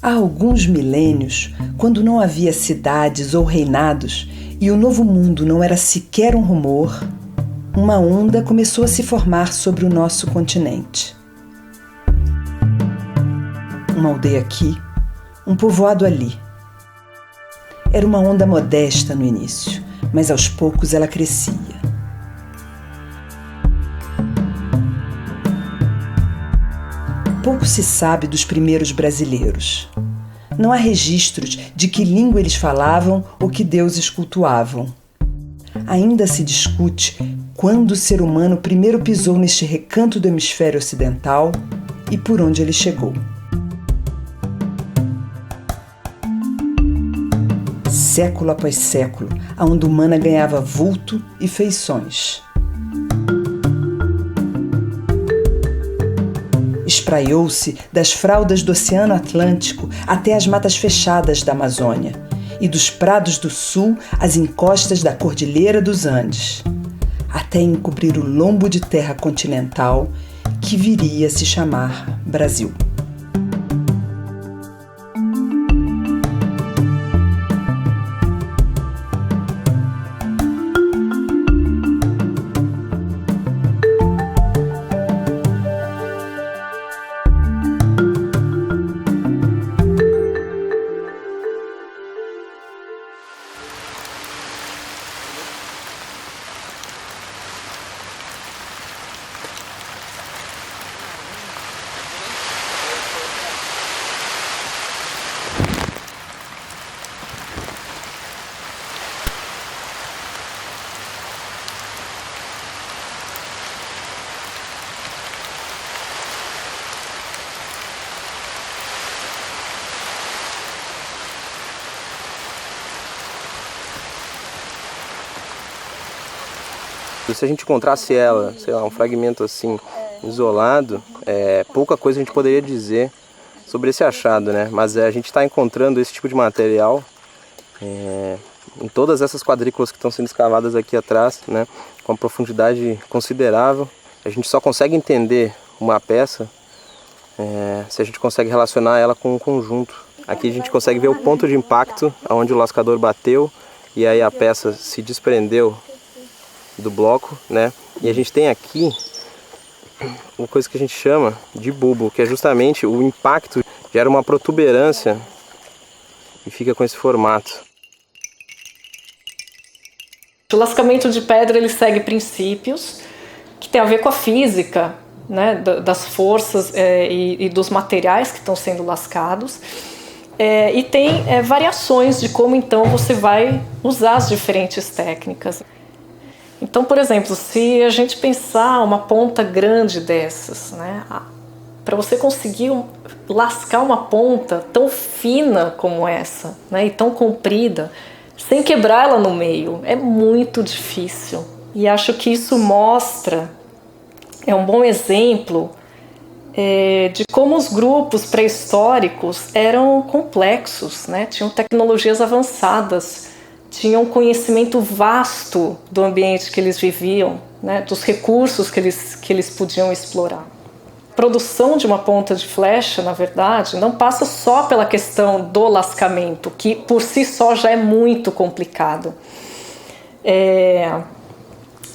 Há alguns milênios, quando não havia cidades ou reinados e o novo mundo não era sequer um rumor, uma onda começou a se formar sobre o nosso continente. Uma aldeia aqui, um povoado ali. Era uma onda modesta no início, mas aos poucos ela crescia. Pouco se sabe dos primeiros brasileiros. Não há registros de que língua eles falavam ou que deuses cultuavam. Ainda se discute quando o ser humano primeiro pisou neste recanto do hemisfério ocidental e por onde ele chegou. Século após século, a onda humana ganhava vulto e feições. Espraiou-se das fraldas do Oceano Atlântico até as matas fechadas da Amazônia e dos prados do sul às encostas da Cordilheira dos Andes, até encobrir o lombo de terra continental que viria a se chamar Brasil. Se a gente encontrasse ela, sei lá, um fragmento assim, isolado, pouca coisa a gente poderia dizer sobre esse achado, né? Mas a gente está encontrando esse tipo de material em todas essas quadrículas que estão sendo escavadas aqui atrás, né? Com uma profundidade considerável. A gente só consegue entender uma peça se a gente consegue relacionar ela com um conjunto. Aqui a gente consegue ver o ponto de impacto onde o lascador bateu e aí a peça se desprendeu do bloco, né? E a gente tem aqui uma coisa que a gente chama de bulbo, que é justamente o impacto gera uma protuberância e fica com esse formato. O lascamento de pedra ele segue princípios que tem a ver com a física, né? Das forças e dos materiais que estão sendo lascados. E tem variações de como então você vai usar as diferentes técnicas. Então, por exemplo, se a gente pensar uma ponta grande dessas, né, para você conseguir lascar uma ponta tão fina como essa, né, e tão comprida, sem quebrar ela no meio, é muito difícil. E acho que isso mostra, é um bom exemplo de como os grupos pré-históricos eram complexos, né, tinham tecnologias avançadas, tinham um conhecimento vasto do ambiente que eles viviam, né, dos recursos que eles podiam explorar. A produção de uma ponta de flecha, na verdade, não passa só pela questão do lascamento, que por si só já é muito complicado.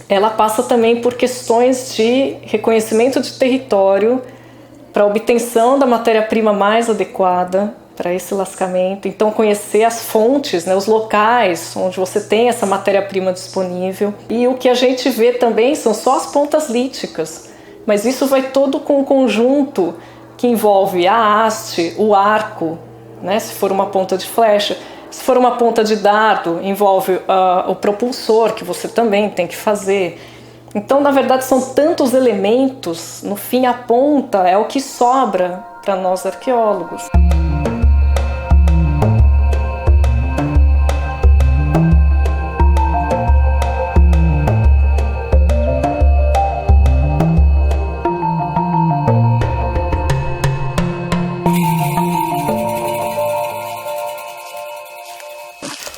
Ela passa também por questões de reconhecimento de território, para obtenção da matéria-prima mais adequada para esse lascamento. Então, conhecer as fontes, né, os locais onde você tem essa matéria-prima disponível. E o que a gente vê também são só as pontas líticas, mas isso vai todo com um conjunto que envolve a haste, o arco, né, se for uma ponta de flecha. Se for uma ponta de dardo, envolve o propulsor, que você também tem que fazer. Então, na verdade, são tantos elementos, no fim a ponta é o que sobra para nós arqueólogos.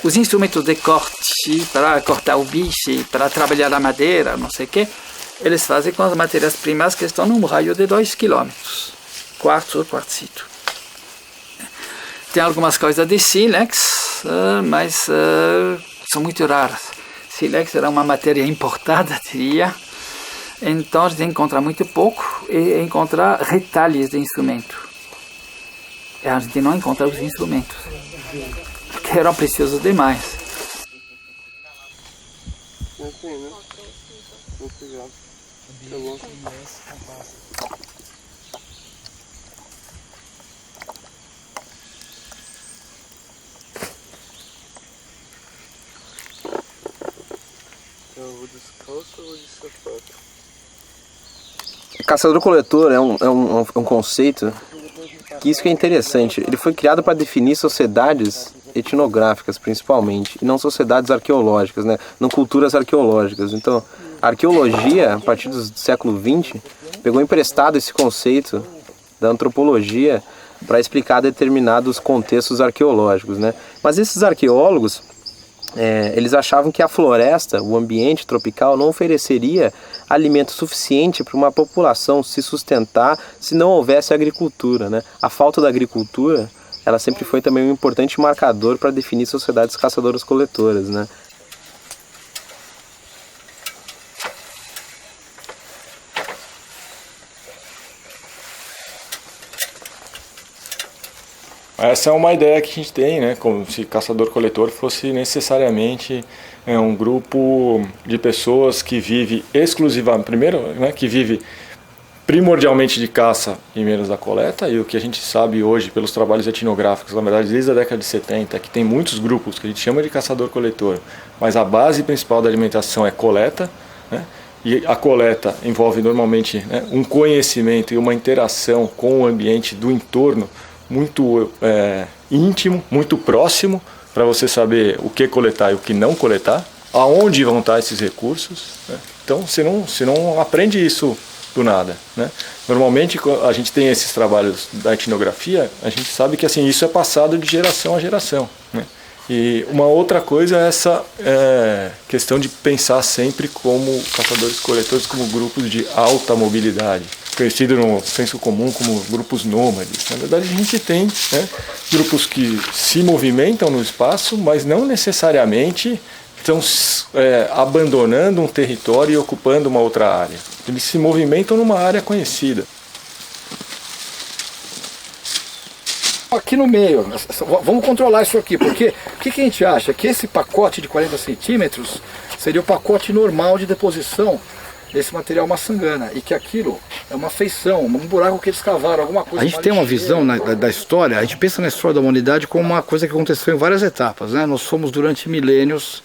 Os instrumentos de corte, para cortar o bicho, para trabalhar a madeira, não sei o quê, eles fazem com as matérias-primas que estão num raio de 2 km, quartzo ou quartzito. tem algumas coisas de sílex, mas são muito raras. Sílex era uma matéria importada, diria. Então a gente encontra muito pouco e encontra retalhos de instrumento. E a gente não encontra os instrumentos, que eram preciosos demais. Eu vou descalço ou vou de sapato? Caçador-coletor é um conceito que isso que é interessante. Ele foi criado para definir sociedades etnográficas, principalmente, e não sociedades arqueológicas, né? Não culturas arqueológicas. Então, a arqueologia, a partir do século XX, pegou emprestado esse conceito da antropologia para explicar determinados contextos arqueológicos, né? Mas esses arqueólogos, eles achavam que a floresta, o ambiente tropical, não ofereceria alimento suficiente para uma população se sustentar se não houvesse agricultura, né? A falta da agricultura, ela sempre foi também um importante marcador para definir sociedades caçadoras-coletoras, né? Essa é uma ideia que a gente tem, né? Como se caçador-coletor fosse necessariamente um grupo de pessoas que vive exclusivamente, primeiro, né, que vive primordialmente de caça e menos da coleta, e o que a gente sabe hoje pelos trabalhos etnográficos, na verdade desde a década de 70, que tem muitos grupos que a gente chama de caçador-coletor, mas a base principal da alimentação é coleta, né? E a coleta envolve normalmente, né, um conhecimento e uma interação com o ambiente do entorno muito íntimo, muito próximo, para você saber o que coletar e o que não coletar, aonde vão estar esses recursos, né? Então você não aprende isso do nada, né? Normalmente a gente tem esses trabalhos da etnografia, a gente sabe que assim, isso é passado de geração a geração, né? E uma outra coisa é essa questão de pensar sempre como caçadores-coletores, como grupos de alta mobilidade, conhecido no senso comum como grupos nômades. Na verdade, a gente tem, né, grupos que se movimentam no espaço, mas não necessariamente estão abandonando um território e ocupando uma outra área. Eles se movimentam numa área conhecida. Aqui no meio, vamos controlar isso aqui, porque o que a gente acha? Que esse pacote de 40 centímetros seria o pacote normal de deposição desse material maçangana, e que aquilo é uma feição, um buraco que eles cavaram, alguma coisa. A gente tem uma visão da história, a gente pensa na história da humanidade como uma coisa que aconteceu em várias etapas, né? Nós fomos durante milênios,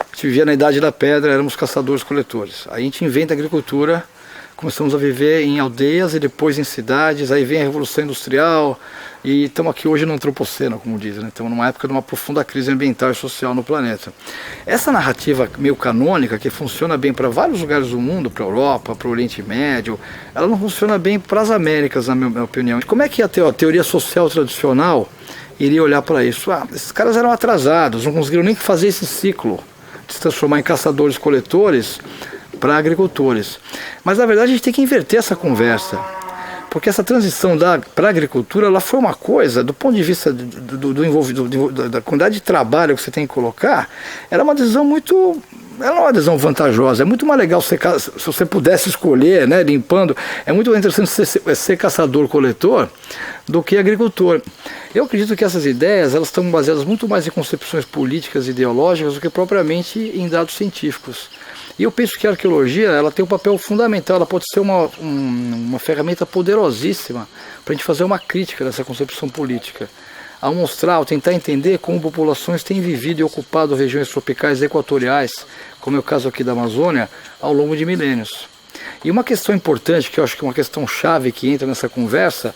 a gente vivia na Idade da Pedra, éramos caçadores-coletores. Aí a gente inventa a agricultura, começamos a viver em aldeias e depois em cidades, aí vem a Revolução Industrial e estamos aqui hoje no antropoceno, como dizem, né? Estamos numa época de uma profunda crise ambiental e social no planeta. Essa narrativa meio canônica, que funciona bem para vários lugares do mundo, para a Europa, para o Oriente Médio, ela não funciona bem para as Américas, na minha opinião. Como é que a teoria social tradicional iria olhar para isso? Esses caras eram atrasados, não conseguiram nem fazer esse ciclo de se transformar em caçadores-coletores para agricultores. Mas na verdade a gente tem que inverter essa conversa, porque essa transição para a agricultura, ela foi uma coisa, do ponto de vista da quantidade de trabalho que você tem que colocar, era uma decisão muito... Ela não é uma decisão vantajosa, é muito mais legal se você pudesse escolher, né, limpando, é muito mais interessante ser caçador-coletor do que agricultor. Eu acredito que essas ideias, elas estão baseadas muito mais em concepções políticas e ideológicas do que propriamente em dados científicos. E eu penso que a arqueologia, ela tem um papel fundamental, ela pode ser uma ferramenta poderosíssima para a gente fazer uma crítica dessa concepção política, ao mostrar, ao tentar entender como populações têm vivido e ocupado regiões tropicais e equatoriais, como é o caso aqui da Amazônia, ao longo de milênios. E uma questão importante, que eu acho que é uma questão chave que entra nessa conversa,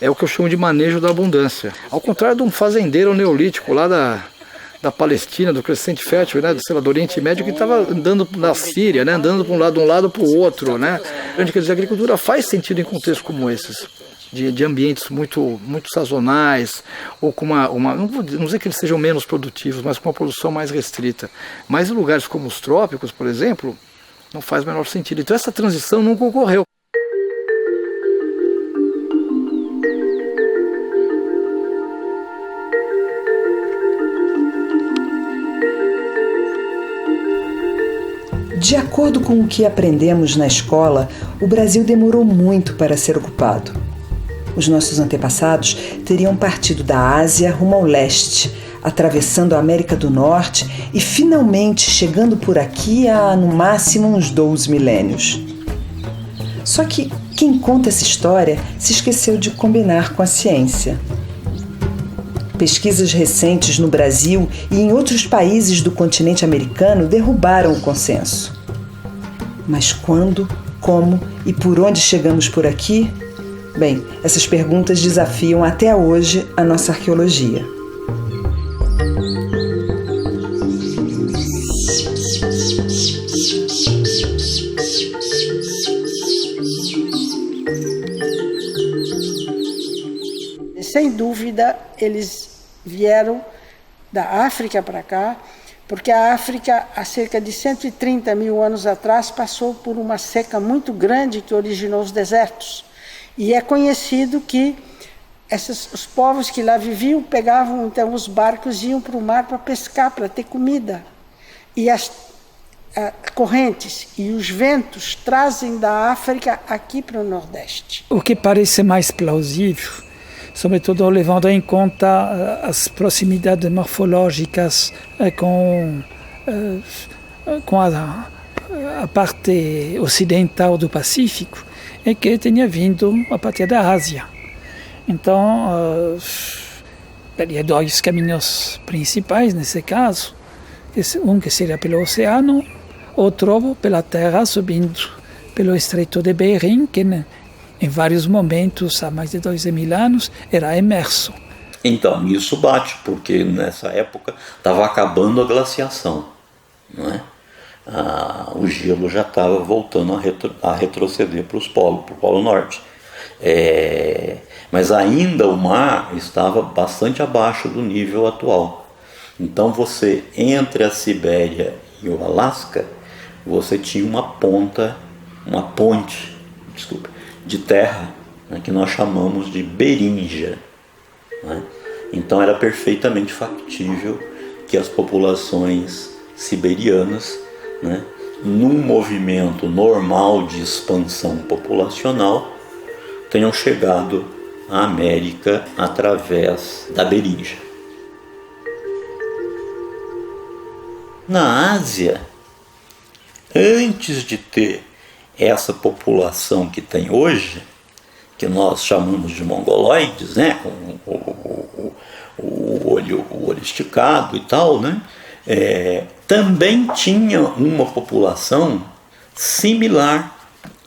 é o que eu chamo de manejo da abundância. Ao contrário de um fazendeiro neolítico lá da Palestina, do Crescente Fértil, né, do Oriente Médio, que estava andando na Síria, né, andando de um lado para o outro, né. Quer dizer, a agricultura faz sentido em contextos como esses, de ambientes muito sazonais, ou com não vou dizer que eles sejam menos produtivos, mas com uma produção mais restrita. Mas em lugares como os trópicos, por exemplo, não faz o menor sentido. Então essa transição nunca ocorreu. De acordo com o que aprendemos na escola, o Brasil demorou muito para ser ocupado. Os nossos antepassados teriam partido da Ásia rumo ao leste, atravessando a América do Norte e finalmente chegando por aqui há, no máximo, uns 12 milênios. Só que quem conta essa história se esqueceu de combinar com a ciência. Pesquisas recentes no Brasil e em outros países do continente americano derrubaram o consenso. Mas quando, como e por onde chegamos por aqui? Bem, essas perguntas desafiam até hoje a nossa arqueologia. Sem dúvida, eles vieram da África para cá, porque a África, há cerca de 130 mil anos atrás, passou por uma seca muito grande que originou os desertos. E é conhecido que os povos que lá viviam pegavam então os barcos e iam para o mar para pescar, para ter comida. E as correntes e os ventos trazem da África aqui para o Nordeste. O que parece mais plausível, sobretudo levando em conta as proximidades morfológicas com a parte ocidental do Pacífico, é que tenha vindo a partir da Ásia. Então, teria dois caminhos principais nesse caso, um que seria pelo oceano, outro pela terra, subindo pelo Estreito de Bering, que em vários momentos, há mais de 2.000 anos, era imerso. Então, isso bate, porque nessa época estava acabando a glaciação, não é? O gelo já estava voltando a retroceder para o Polo Norte. Mas ainda o mar estava bastante abaixo do nível atual. Então você, entre a Sibéria e o Alasca, você tinha uma ponte de terra, né, que nós chamamos de berinja, né? Então era perfeitamente factível que as populações siberianas, né, num movimento normal de expansão populacional, tenham chegado à América através da berinja. Na Ásia, antes de ter essa população que tem hoje, que nós chamamos de mongoloides, né, com o olho esticado e tal, né, também tinha uma população similar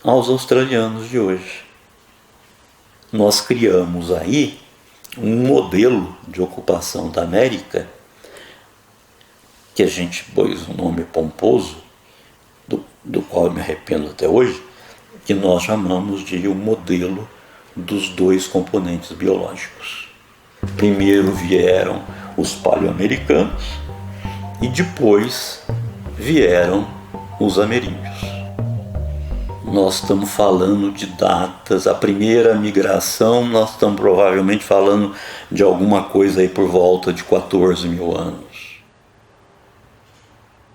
aos australianos de hoje. Nós criamos aí um modelo de ocupação da América que a gente pôs um nome pomposo, do qual eu me arrependo até hoje, que nós chamamos de o modelo dos dois componentes biológicos. Primeiro vieram os paleoamericanos e depois vieram os ameríndios. Nós estamos falando de datas, a primeira migração nós estamos provavelmente falando de alguma coisa aí por volta de 14.000 anos.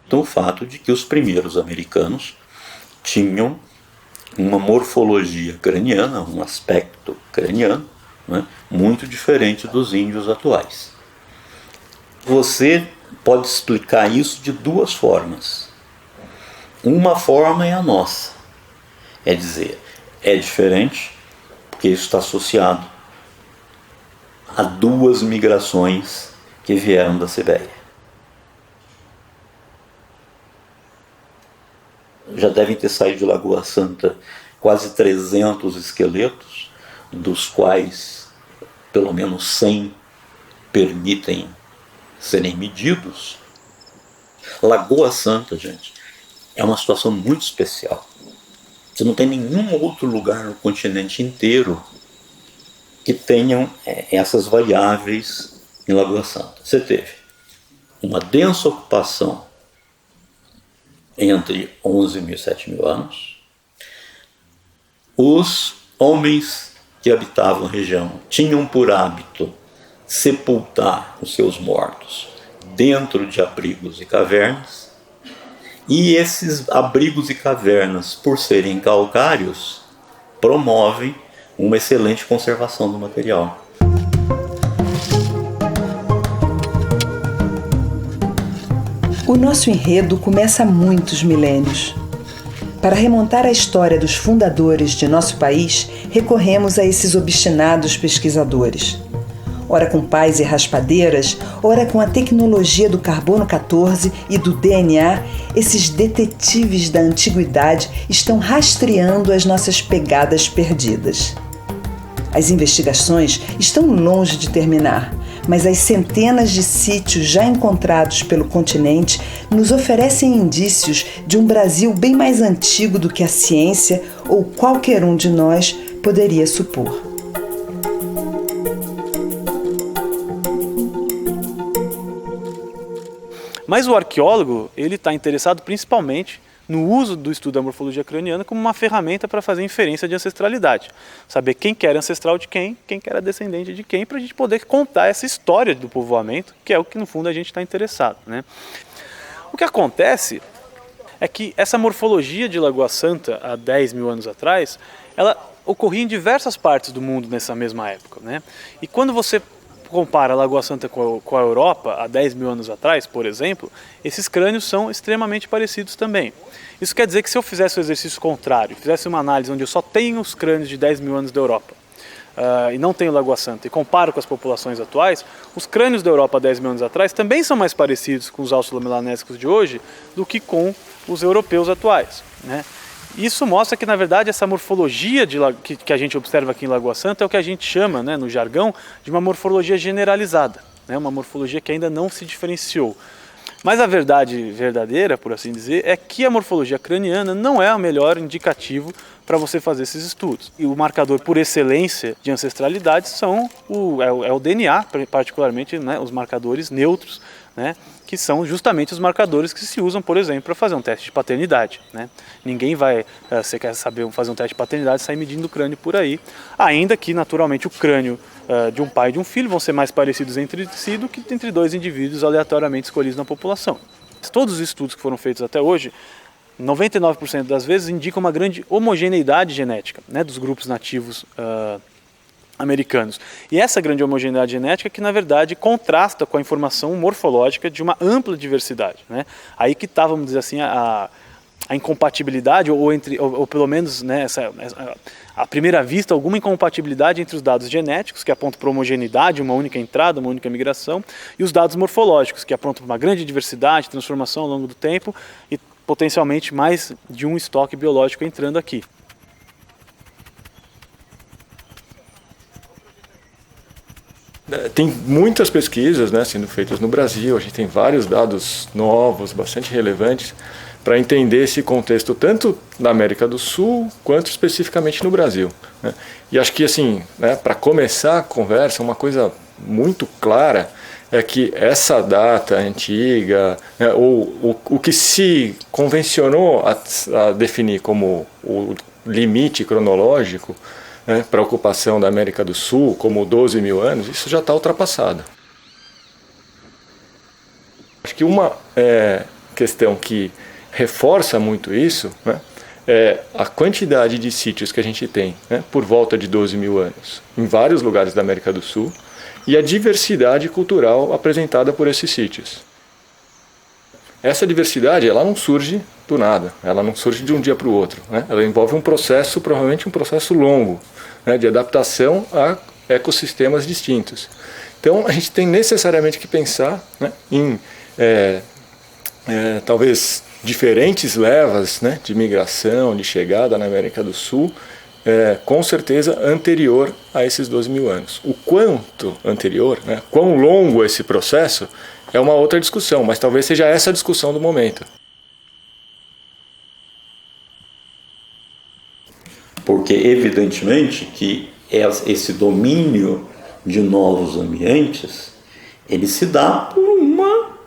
Então o fato de que os primeiros americanos tinham uma morfologia craniana, um aspecto craniano, né, muito diferente dos índios atuais. Você pode explicar isso de duas formas. Uma forma é a nossa, é dizer, é diferente porque isso está associado a duas migrações que vieram da Sibéria. Já devem ter saído de Lagoa Santa quase 300 esqueletos, dos quais pelo menos 100 permitem serem medidos. Lagoa Santa, gente, é uma situação muito especial. Você não tem nenhum outro lugar no continente inteiro que tenham essas variáveis em Lagoa Santa. Você teve uma densa ocupação entre 11.000 e 7.000 anos. Os homens que habitavam a região tinham por hábito sepultar os seus mortos dentro de abrigos e cavernas, E esses abrigos e cavernas, por serem calcários, promovem uma excelente conservação do material. O nosso enredo começa há muitos milênios. Para remontar a história dos fundadores de nosso país, recorremos a esses obstinados pesquisadores. Ora com pás e raspadeiras, ora com a tecnologia do carbono 14 e do DNA, esses detetives da antiguidade estão rastreando as nossas pegadas perdidas. As investigações estão longe de terminar, mas as centenas de sítios já encontrados pelo continente nos oferecem indícios de um Brasil bem mais antigo do que a ciência ou qualquer um de nós poderia supor. Mas o arqueólogo, ele está interessado principalmente no uso do estudo da morfologia craniana como uma ferramenta para fazer inferência de ancestralidade. Saber quem que era ancestral de quem que era descendente de quem, para a gente poder contar essa história do povoamento, que é o que no fundo a gente está interessado, né? O que acontece é que essa morfologia de Lagoa Santa, há 10 mil anos atrás, ela ocorria em diversas partes do mundo nessa mesma época, né? E quando você compara a Lagoa Santa com a Europa, há 10 mil anos atrás, por exemplo, esses crânios são extremamente parecidos também. Isso quer dizer que se eu fizesse o exercício contrário, fizesse uma análise onde eu só tenho os crânios de 10 mil anos da Europa, e não tenho Lagoa Santa, e comparo com as populações atuais, os crânios da Europa há 10 mil anos atrás também são mais parecidos com os australomelanésicos de hoje do que com os europeus atuais, né? Isso mostra que, na verdade, essa morfologia que a gente observa aqui em Lagoa Santa é o que a gente chama, né, no jargão, de uma morfologia generalizada, né, uma morfologia que ainda não se diferenciou. Mas a verdade verdadeira, por assim dizer, é que a morfologia craniana não é o melhor indicativo para você fazer esses estudos. E o marcador por excelência de ancestralidade é o DNA, particularmente, né, os marcadores neutros, né, que são justamente os marcadores que se usam, por exemplo, para fazer um teste de paternidade, né? Ninguém vai, você quer saber fazer um teste de paternidade, sair medindo o crânio por aí, ainda que naturalmente o crânio de um pai e de um filho vão ser mais parecidos entre si do que entre dois indivíduos aleatoriamente escolhidos na população. Todos os estudos que foram feitos até hoje, 99% das vezes indicam uma grande homogeneidade genética, né, dos grupos nativos americanos. E essa grande homogeneidade genética que, na verdade, contrasta com a informação morfológica de uma ampla diversidade, né? Aí que está, vamos dizer assim, a incompatibilidade, ou pelo menos, né, à primeira vista, alguma incompatibilidade entre os dados genéticos, que apontam para homogeneidade, uma única entrada, uma única migração, e os dados morfológicos, que apontam para uma grande diversidade, transformação ao longo do tempo e potencialmente mais de um estoque biológico entrando aqui. Tem muitas pesquisas, né, sendo feitas no Brasil, a gente tem vários dados novos, bastante relevantes, para entender esse contexto tanto na América do Sul quanto especificamente no Brasil, né? E acho que, assim, né, para começar a conversa, uma coisa muito clara é que essa data antiga, né, ou o que se convencionou a definir como o limite cronológico, né, para a ocupação da América do Sul, como 12 mil anos, isso já está ultrapassado. Acho que uma questão que reforça muito isso, né, é a quantidade de sítios que a gente tem, né, por volta de 12 mil anos, em vários lugares da América do Sul, e a diversidade cultural apresentada por esses sítios. Essa diversidade, ela não surge do nada, ela não surge de um dia para o outro, né? Ela envolve um processo, provavelmente um processo longo, né, de adaptação a ecossistemas distintos. Então a gente tem necessariamente que pensar, né, em talvez diferentes levas, né, de migração, de chegada na América do Sul, com certeza anterior a esses 12 mil anos. O quanto anterior, né, quão longo esse processo, é uma outra discussão, mas talvez seja essa a discussão do momento. Porque evidentemente que esse domínio de novos ambientes, ele se dá por uma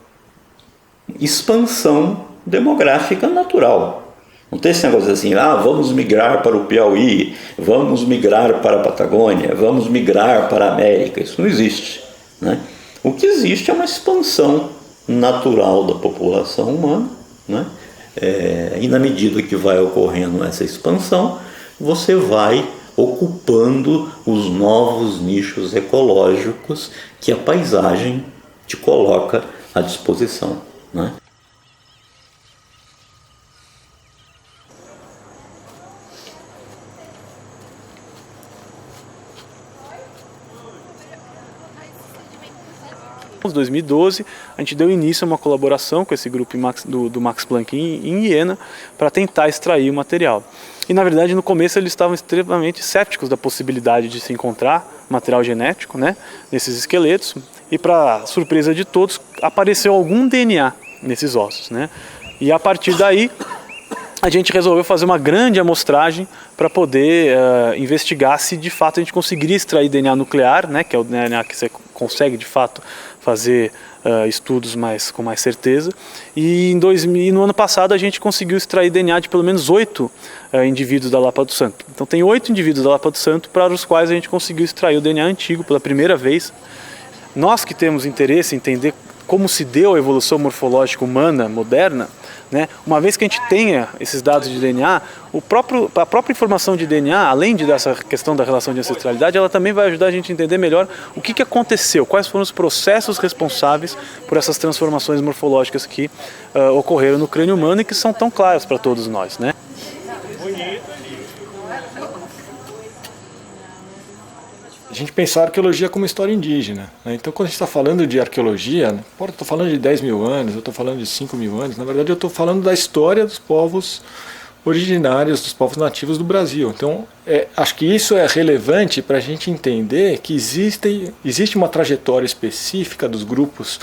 expansão demográfica natural. Não tem esse negócio assim, vamos migrar para o Piauí, vamos migrar para a Patagônia, vamos migrar para a América. Isso não existe, né? O que existe é uma expansão natural da população humana, né? E na medida que vai ocorrendo essa expansão, você vai ocupando os novos nichos ecológicos que a paisagem te coloca à disposição, né? Em 2012, a gente deu início a uma colaboração com esse grupo do Max Planck em Iena para tentar extrair o material. E na verdade no começo eles estavam extremamente céticos da possibilidade de se encontrar material genético, né, nesses esqueletos, e para surpresa de todos apareceu algum DNA nesses ossos, né? E a partir daí a gente resolveu fazer uma grande amostragem para poder investigar se de fato a gente conseguiria extrair DNA nuclear, né, que é o DNA que você consegue de fato fazer estudos com mais certeza. E no ano passado a gente conseguiu extrair DNA de pelo menos 8 indivíduos da Lapa do Santo. Então tem 8 indivíduos da Lapa do Santo para os quais a gente conseguiu extrair o DNA antigo pela primeira vez. Nós que temos interesse em entender como se deu a evolução morfológica humana moderna, né? Uma vez que a gente tenha esses dados de DNA, a própria informação de DNA, além dessa questão da relação de ancestralidade, ela também vai ajudar a gente a entender melhor o que aconteceu, quais foram os processos responsáveis por essas transformações morfológicas que ocorreram no crânio humano e que são tão claras para todos nós, né? A gente pensar a arqueologia como história indígena, né? Então, quando a gente está falando de arqueologia, eu estou falando de 10 mil anos, eu estou falando de 5 mil anos, na verdade eu estou falando da história dos povos originários, dos povos nativos do Brasil. Então, acho que isso é relevante para a gente entender que existe uma trajetória específica dos grupos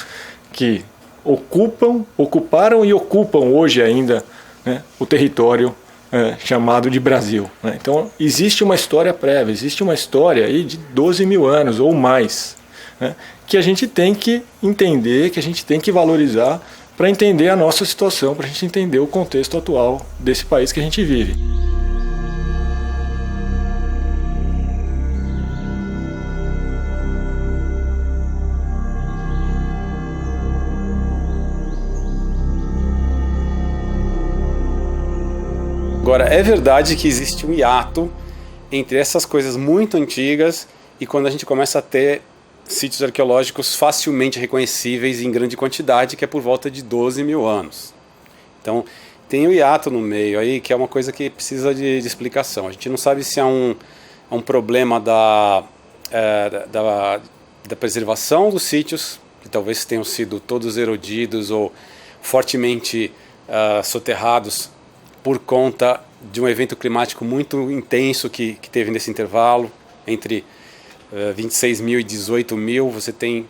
que ocuparam e ocupam hoje ainda, né, o território chamado de Brasil, né? Então existe uma história prévia, existe uma história aí de 12 mil anos ou mais, né, que a gente tem que entender, que a gente tem que valorizar para entender a nossa situação, para a gente entender o contexto atual desse país que a gente vive. Agora, é verdade que existe um hiato entre essas coisas muito antigas e quando a gente começa a ter sítios arqueológicos facilmente reconhecíveis em grande quantidade, que é por volta de 12 mil anos. Então, tem o hiato no meio aí, que é uma coisa que precisa de explicação. A gente não sabe se é um problema da preservação dos sítios, que talvez tenham sido todos erodidos ou fortemente soterrados por conta de um evento climático muito intenso que teve nesse intervalo, entre 26 mil e 18 mil, você tem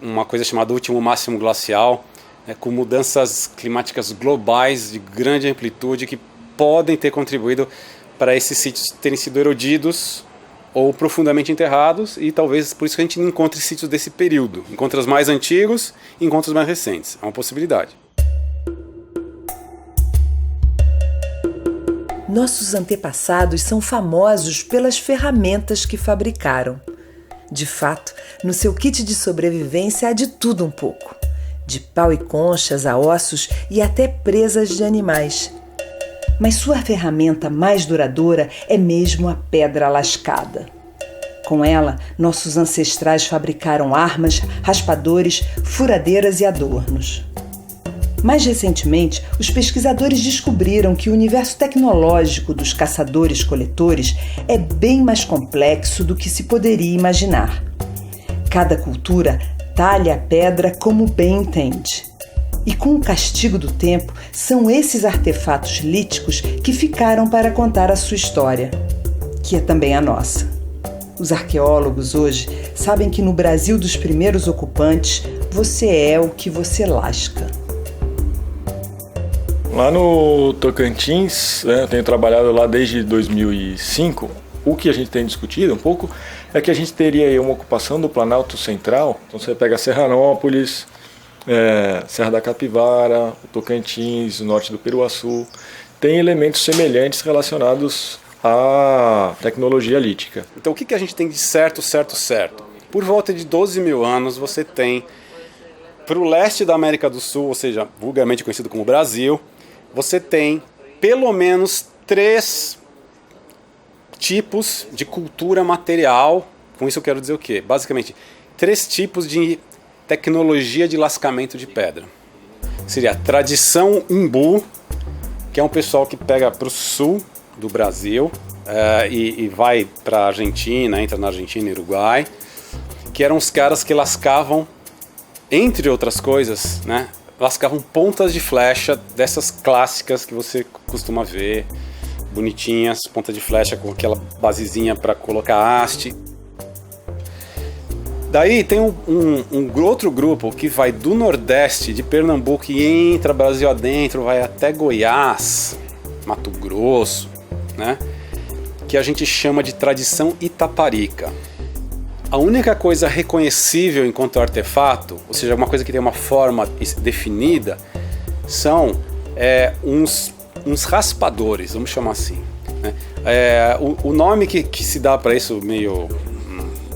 uma coisa chamada último máximo glacial, né, com mudanças climáticas globais de grande amplitude que podem ter contribuído para esses sítios terem sido erodidos ou profundamente enterrados, e talvez por isso que a gente não encontre sítios desse período. Encontra os mais antigos e encontra os mais recentes. É uma possibilidade. Nossos antepassados são famosos pelas ferramentas que fabricaram. De fato, no seu kit de sobrevivência há de tudo um pouco. De pau e conchas a ossos e até presas de animais. Mas sua ferramenta mais duradoura é mesmo a pedra lascada. Com ela, nossos ancestrais fabricaram armas, raspadores, furadeiras e adornos. Mais recentemente, os pesquisadores descobriram que o universo tecnológico dos caçadores-coletores é bem mais complexo do que se poderia imaginar. Cada cultura talha a pedra como bem entende. E com o castigo do tempo, são esses artefatos líticos que ficaram para contar a sua história, que é também a nossa. Os arqueólogos hoje sabem que no Brasil dos primeiros ocupantes, você é o que você lasca. Lá no Tocantins, eu tenho trabalhado lá desde 2005, o que a gente tem discutido um pouco é que a gente teria aí uma ocupação do Planalto Central. Então você pega Serranópolis, Serra da Capivara, o Tocantins, o norte do Peruaçu, tem elementos semelhantes relacionados à tecnologia lítica. Então o que a gente tem de certo? Por volta de 12 mil anos você tem, para o leste da América do Sul, ou seja, vulgarmente conhecido como Brasil, você tem pelo menos 3 tipos de cultura material. Com isso eu quero dizer o quê? Basicamente, 3 tipos de tecnologia de lascamento de pedra. Seria a tradição Umbu, que é um pessoal que pega para o sul do Brasil e vai para a Argentina, entra na Argentina e Uruguai, que eram os caras que lascavam, entre outras coisas, né, lascavam pontas de flecha dessas clássicas que você costuma ver, bonitinhas, ponta de flecha com aquela basezinha para colocar haste. Daí tem um outro grupo que vai do Nordeste de Pernambuco e entra Brasil adentro, vai até Goiás, Mato Grosso, né? Que a gente chama de tradição Itaparica. A única coisa reconhecível enquanto artefato, ou seja, uma coisa que tem uma forma definida, são uns raspadores, vamos chamar assim, né? O nome que se dá para isso, meio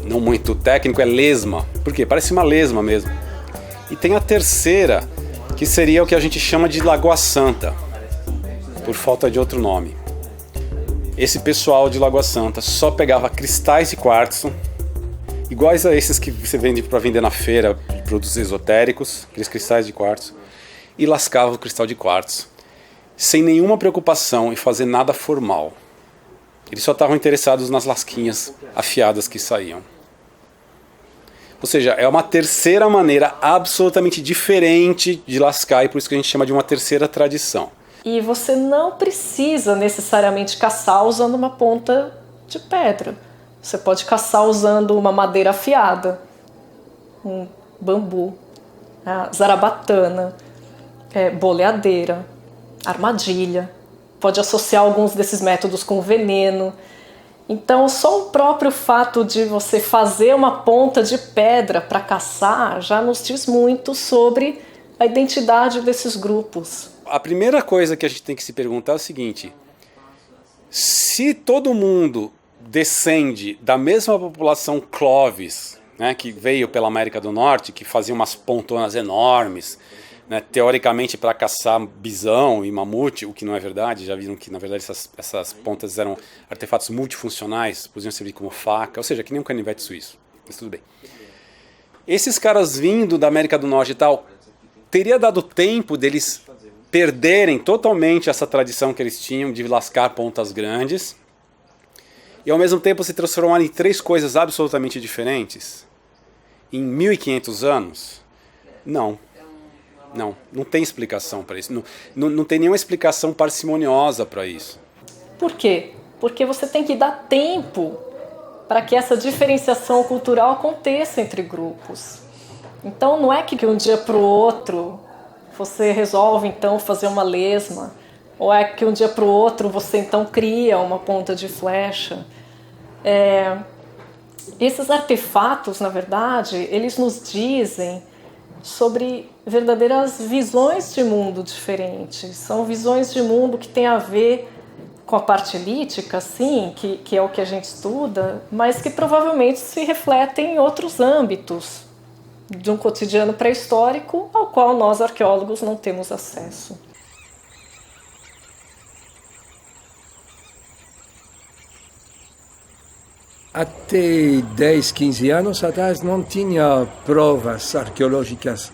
não muito técnico, é lesma. Por quê? Parece uma lesma mesmo. E tem a terceira, que seria o que a gente chama de Lagoa Santa, por falta de outro nome. Esse pessoal de Lagoa Santa só pegava cristais de quartzo, iguais a esses que você vende para vender na feira de produtos esotéricos, aqueles cristais de quartzo, e lascava o cristal de quartzo, sem nenhuma preocupação em fazer nada formal. Eles só estavam interessados nas lasquinhas afiadas que saíam. Ou seja, é uma terceira maneira absolutamente diferente de lascar, e por isso que a gente chama de uma terceira tradição. E você não precisa necessariamente caçar usando uma ponta de pedra. Você pode caçar usando uma madeira afiada, um bambu, a zarabatana, boleadeira, armadilha. Pode associar alguns desses métodos com veneno. Então, só o próprio fato de você fazer uma ponta de pedra para caçar já nos diz muito sobre a identidade desses grupos. A primeira coisa que a gente tem que se perguntar é o seguinte: se todo mundo descende da mesma população Clovis, né, que veio pela América do Norte, que fazia umas pontonas enormes, né, teoricamente para caçar bisão e mamute, o que não é verdade, já viram que na verdade essas pontas eram artefatos multifuncionais, podiam servir como faca, ou seja, que nem um canivete suíço, mas tudo bem. Esses caras vindo da América do Norte e tal, teria dado tempo deles perderem totalmente essa tradição que eles tinham de lascar pontas grandes e ao mesmo tempo se transformarem em 3 coisas absolutamente diferentes em 1500 anos? Não tem explicação para isso. Não tem nenhuma explicação parcimoniosa para isso. Por quê? Porque você tem que dar tempo para que essa diferenciação cultural aconteça entre grupos. Então não é que de um dia para o outro você resolve então fazer uma lesma, ou é que um dia para o outro você então cria uma ponta de flecha. Esses artefatos, na verdade, eles nos dizem sobre verdadeiras visões de mundo diferentes. São visões de mundo que têm a ver com a parte lítica, sim, que é o que a gente estuda, mas que provavelmente se refletem em outros âmbitos de um cotidiano pré-histórico ao qual nós, arqueólogos, não temos acesso. Até 10, 15 anos atrás não tinha provas arqueológicas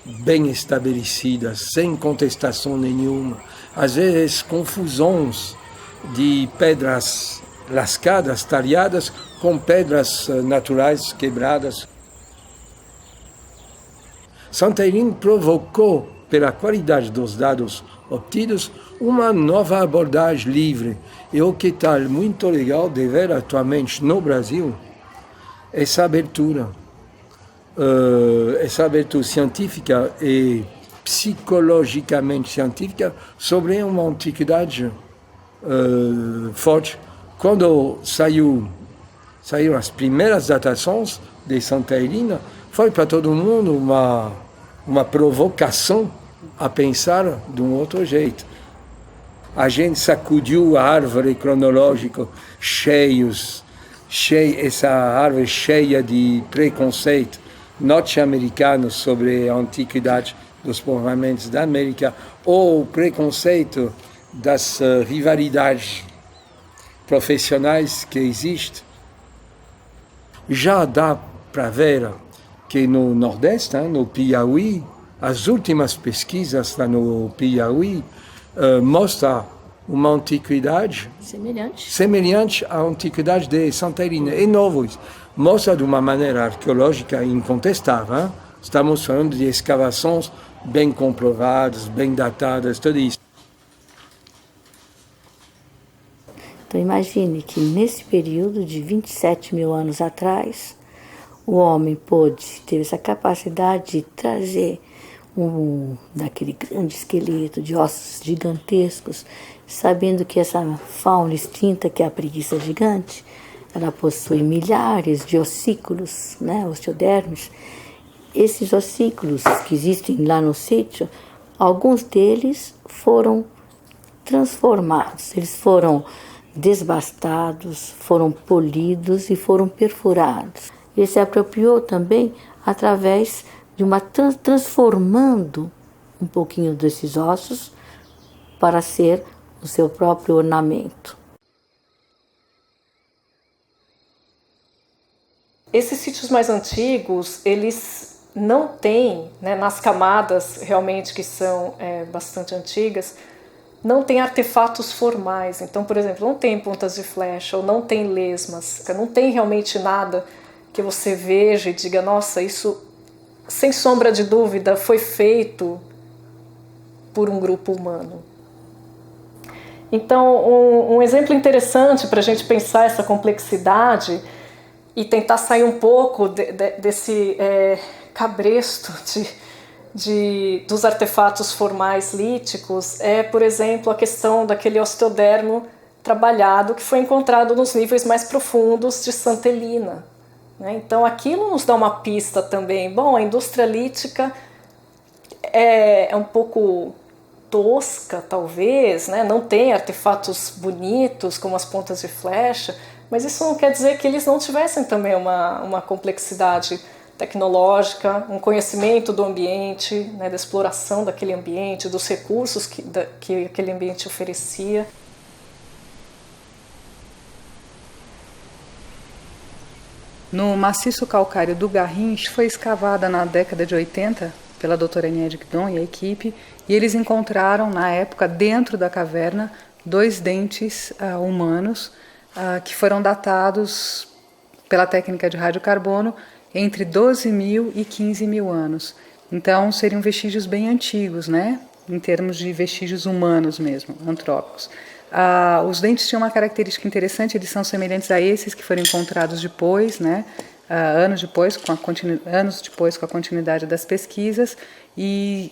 bem estabelecidas, sem contestação nenhuma. Às vezes, confusões de pedras lascadas, talhadas, com pedras naturais quebradas. Santelin provocou, pela qualidade dos dados obtidos, uma nova abordagem livre. E o que está muito legal de ver atualmente no Brasil, essa abertura científica e psicologicamente científica sobre uma antiguidade forte. Quando saíram as primeiras datações de Santa Helena, foi para todo mundo uma provocação a pensar de um outro jeito. A gente sacudiu a árvore cronológica essa árvore cheia de preconceito norte-americano sobre a antiguidade dos povoamentos da América, ou o preconceito das rivalidades profissionais que existem, já dá para ver que no Nordeste, no Piauí, as últimas pesquisas lá no Piauí mostram uma antiguidade semelhante à antiguidade de Santa Helena. E novos, mostra de uma maneira arqueológica incontestável. Hein? Estamos falando de escavações bem comprovadas, bem datadas, tudo isso. Então imagine que nesse período de 27 mil anos atrás, o homem teve essa capacidade de trazer daquele grande esqueleto de ossos gigantescos, sabendo que essa fauna extinta, que é a preguiça gigante, ela possui milhares de ossículos, né, osteodermes. Esses ossículos que existem lá no sítio, alguns deles foram transformados, eles foram desbastados, foram polidos e foram perfurados. Ele se apropriou também através de uma transformando um pouquinho desses ossos para ser o seu próprio ornamento. Esses sítios mais antigos, eles não têm, né, nas camadas realmente que são bastante antigas, não tem artefatos formais. Então, por exemplo, não tem pontas de flecha ou não tem lesmas, não tem realmente nada que você veja e diga, nossa, isso, sem sombra de dúvida, foi feito por um grupo humano. Então, um exemplo interessante para a gente pensar essa complexidade e tentar sair um pouco desse cabresto dos artefatos formais líticos é, por exemplo, a questão daquele osteodermo trabalhado que foi encontrado nos níveis mais profundos de Santa Helena. Então aquilo nos dá uma pista também. Bom, a indústria lítica é um pouco tosca, talvez, né? Não tem artefatos bonitos como as pontas de flecha, mas isso não quer dizer que eles não tivessem também uma complexidade tecnológica, um conhecimento do ambiente, né? Da exploração daquele ambiente, dos recursos que aquele ambiente oferecia. No maciço calcário do Garrincha foi escavada na década de 80 pela doutora Aniede Guidon e a equipe, e eles encontraram, na época, dentro da caverna, 2 dentes humanos que foram datados pela técnica de radiocarbono entre 12 mil e 15 mil anos. Então, seriam vestígios bem antigos, né? Em termos de vestígios humanos mesmo, antrópicos. Os dentes tinham uma característica interessante, eles são semelhantes a esses que foram encontrados depois, né? Anos depois, com a continuidade das pesquisas, e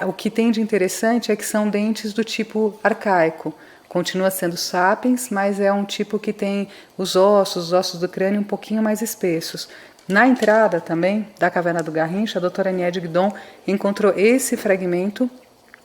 o que tem de interessante é que são dentes do tipo arcaico. Continua sendo sapiens, mas é um tipo que tem os ossos do crânio um pouquinho mais espessos. Na entrada também da caverna do Garrincha, a doutora Aniede Guidon encontrou esse fragmento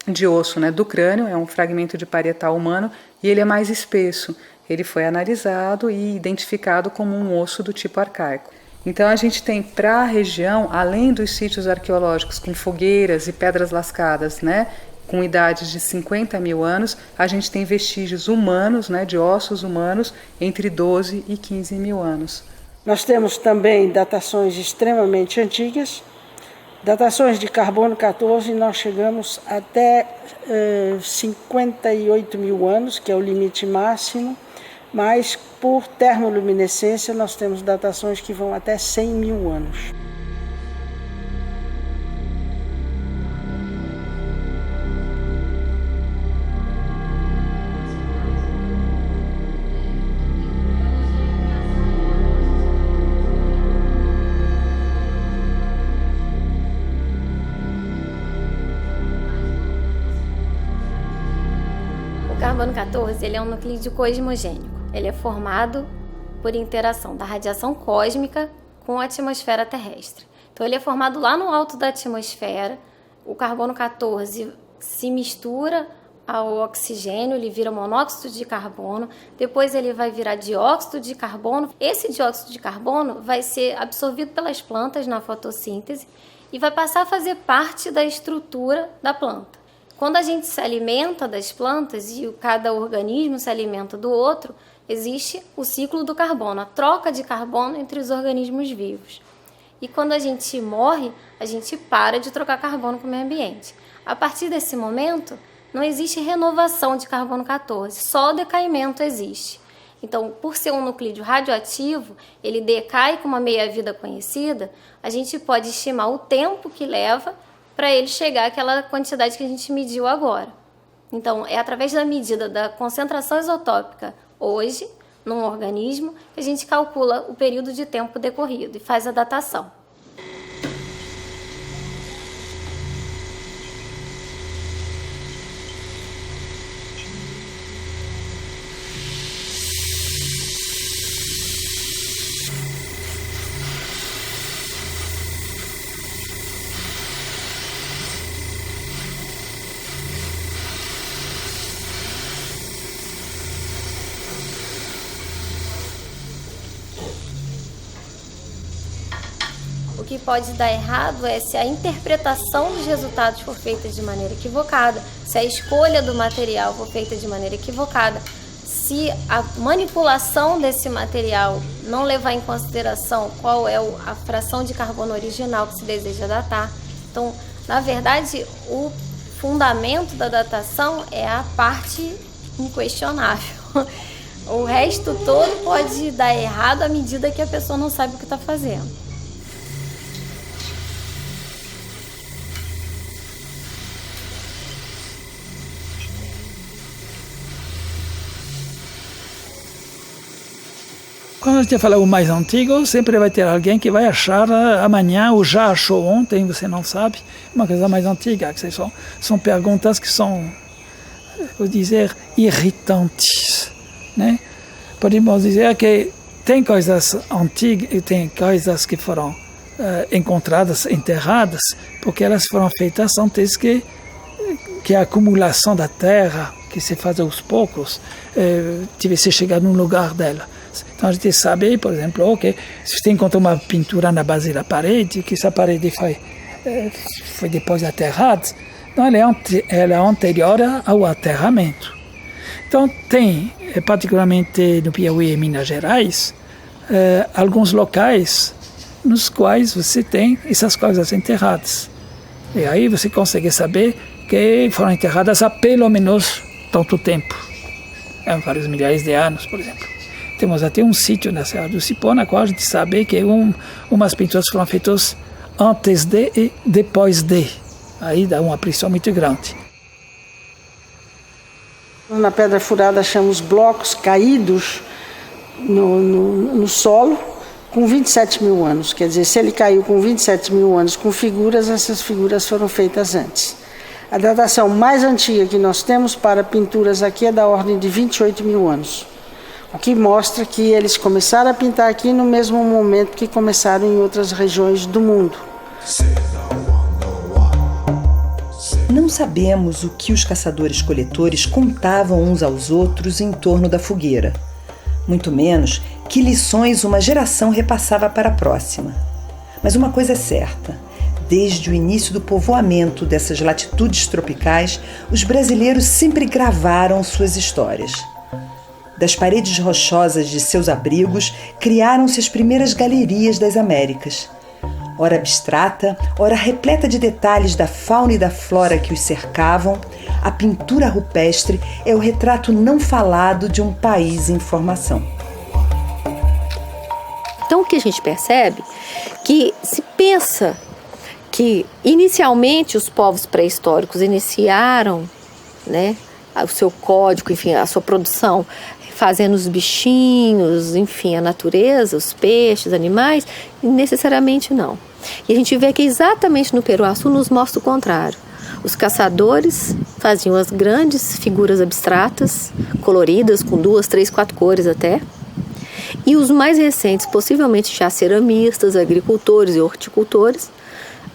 de osso, né, do crânio, é um fragmento de parietal humano, e ele é mais espesso. Ele foi analisado e identificado como um osso do tipo arcaico. Então a gente tem para a região, além dos sítios arqueológicos com fogueiras e pedras lascadas, né, com idades de 50 mil anos, a gente tem vestígios humanos, né, de ossos humanos, entre 12 e 15 mil anos. Nós temos também datações extremamente antigas, datações de carbono 14, nós chegamos até 58 mil anos, que é o limite máximo, mas por termoluminescência nós temos datações que vão até 100 mil anos. O carbono 14 ele é um nuclídeo cosmogênico. Ele é formado por interação da radiação cósmica com a atmosfera terrestre. Então ele é formado lá no alto da atmosfera. O carbono 14 se mistura ao oxigênio, ele vira monóxido de carbono, depois ele vai virar dióxido de carbono. Esse dióxido de carbono vai ser absorvido pelas plantas na fotossíntese e vai passar a fazer parte da estrutura da planta. Quando a gente se alimenta das plantas e cada organismo se alimenta do outro, existe o ciclo do carbono, a troca de carbono entre os organismos vivos. E quando a gente morre, a gente para de trocar carbono com o meio ambiente. A partir desse momento, não existe renovação de carbono 14, só o decaimento existe. Então, por ser um nuclídeo radioativo, ele decai com uma meia-vida conhecida, a gente pode estimar o tempo que leva para ele chegar àquela quantidade que a gente mediu agora. Então, é através da medida da concentração isotópica hoje, num organismo, que a gente calcula o período de tempo decorrido e faz a datação. O que pode dar errado é se a interpretação dos resultados for feita de maneira equivocada, se a escolha do material for feita de maneira equivocada, se a manipulação desse material não levar em consideração qual é a fração de carbono original que se deseja datar. Então, na verdade, o fundamento da datação é a parte inquestionável. O resto todo pode dar errado à medida que a pessoa não sabe o que está fazendo. Quando a gente fala o mais antigo, sempre vai ter alguém que vai achar amanhã ou já achou ontem, você não sabe, uma coisa mais antiga. Que são perguntas que são, vou dizer, irritantes, né? Podemos dizer que tem coisas antigas e tem coisas que foram encontradas, enterradas, porque elas foram feitas antes que a acumulação da terra, que se faz aos poucos, tivesse chegado no lugar dela. Então a gente sabe, por exemplo, que se você encontra uma pintura na base da parede, que essa parede foi depois aterrada, então ela é anterior ao aterramento. Então tem, particularmente no Piauí e Minas Gerais, alguns locais nos quais você tem essas coisas enterradas. E aí você consegue saber que foram enterradas há pelo menos tanto tempo, vários milhares de anos, por exemplo. Temos até um sítio na Serra do Cipó, na qual a gente sabe que umas pinturas foram feitas antes de e depois de. Aí dá uma pressão muito grande. Na Pedra Furada achamos blocos caídos no solo com 27 mil anos. Quer dizer, se ele caiu com 27 mil anos com figuras, essas figuras foram feitas antes. A datação mais antiga que nós temos para pinturas aqui é da ordem de 28 mil anos. O que mostra que eles começaram a pintar aqui no mesmo momento que começaram em outras regiões do mundo. Não sabemos o que os caçadores-coletores contavam uns aos outros em torno da fogueira. Muito menos que lições uma geração repassava para a próxima. Mas uma coisa é certa. Desde o início do povoamento dessas latitudes tropicais, os brasileiros sempre gravaram suas histórias. Das paredes rochosas de seus abrigos, criaram-se as primeiras galerias das Américas. Ora abstrata, ora repleta de detalhes da fauna e da flora que os cercavam, a pintura rupestre é o retrato não falado de um país em formação. Então o que a gente percebe? Que se pensa que inicialmente os povos pré-históricos iniciaram, né, o seu código, enfim, a sua produção, fazendo os bichinhos, enfim, a natureza, os peixes, animais, necessariamente não. E a gente vê que exatamente no Peruaçu nos mostra o contrário. Os caçadores faziam as grandes figuras abstratas, coloridas, com 2, 3, 4 cores até. E os mais recentes, possivelmente já ceramistas, agricultores e horticultores,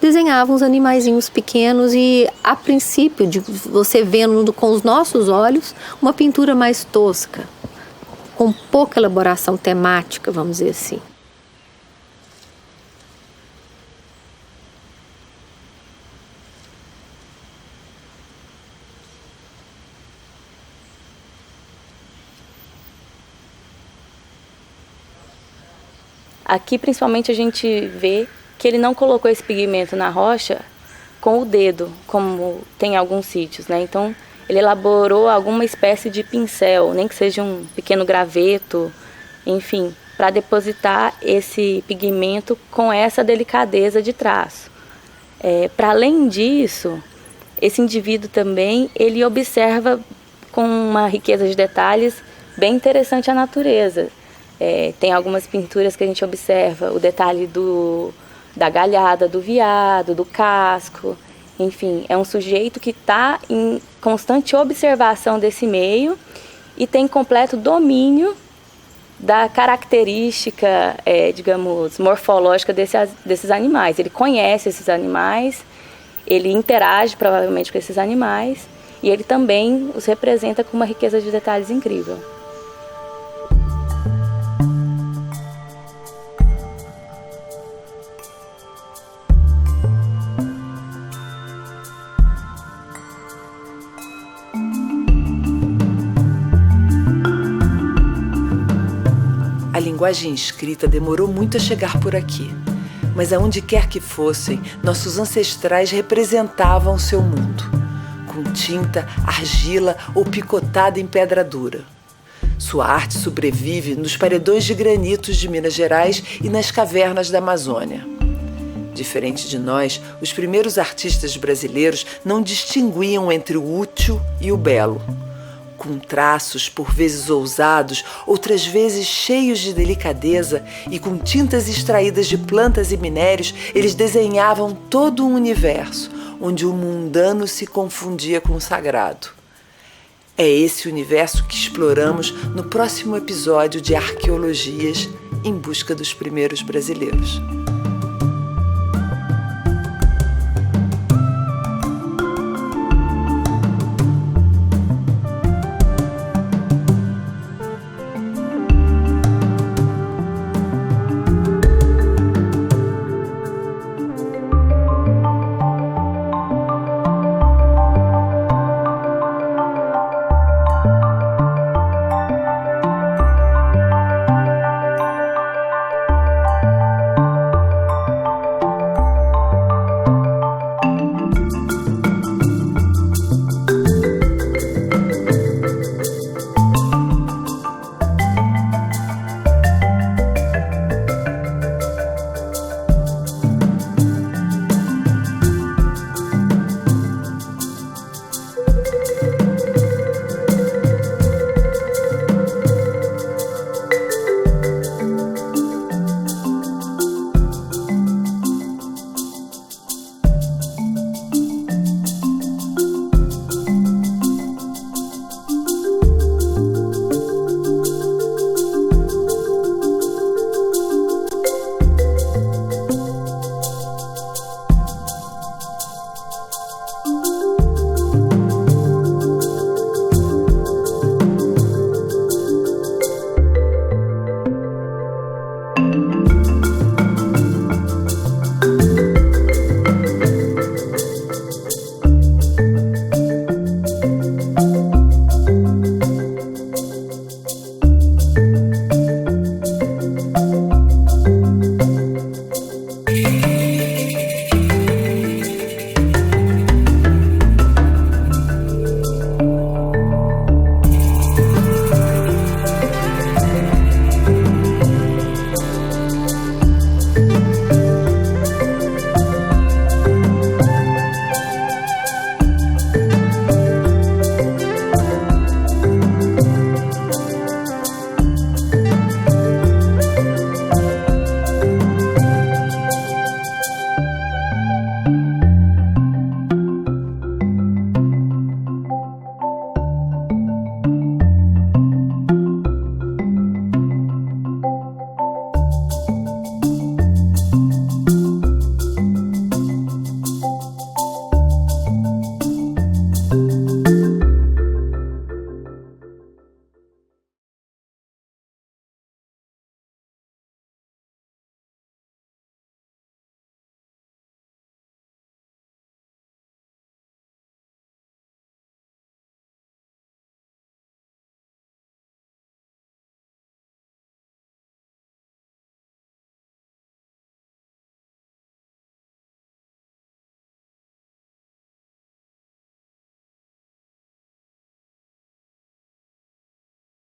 desenhavam os animaizinhos pequenos e, a princípio, de você vendo com os nossos olhos, uma pintura mais tosca, com pouca elaboração temática, vamos dizer assim. Aqui, principalmente, a gente vê que ele não colocou esse pigmento na rocha com o dedo, como tem em alguns sítios, né? Então, ele elaborou alguma espécie de pincel, nem que seja um pequeno graveto, enfim, para depositar esse pigmento com essa delicadeza de traço. Para além disso, esse indivíduo também, ele observa com uma riqueza de detalhes bem interessante a natureza. Tem algumas pinturas que a gente observa o detalhe da galhada do veado, do casco. Enfim, é um sujeito que está em constante observação desse meio e tem completo domínio da característica, digamos, morfológica desses animais. Ele conhece esses animais, ele interage provavelmente com esses animais e ele também os representa com uma riqueza de detalhes incrível. A linguagem escrita demorou muito a chegar por aqui, mas aonde quer que fossem, nossos ancestrais representavam o seu mundo, com tinta, argila ou picotada em pedra dura. Sua arte sobrevive nos paredões de granitos de Minas Gerais e nas cavernas da Amazônia. Diferente de nós, os primeiros artistas brasileiros não distinguiam entre o útil e o belo. Com traços por vezes ousados, outras vezes cheios de delicadeza, e com tintas extraídas de plantas e minérios, eles desenhavam todo um universo, onde o mundano se confundia com o sagrado. É esse universo que exploramos no próximo episódio de Arqueologias em Busca dos Primeiros Brasileiros.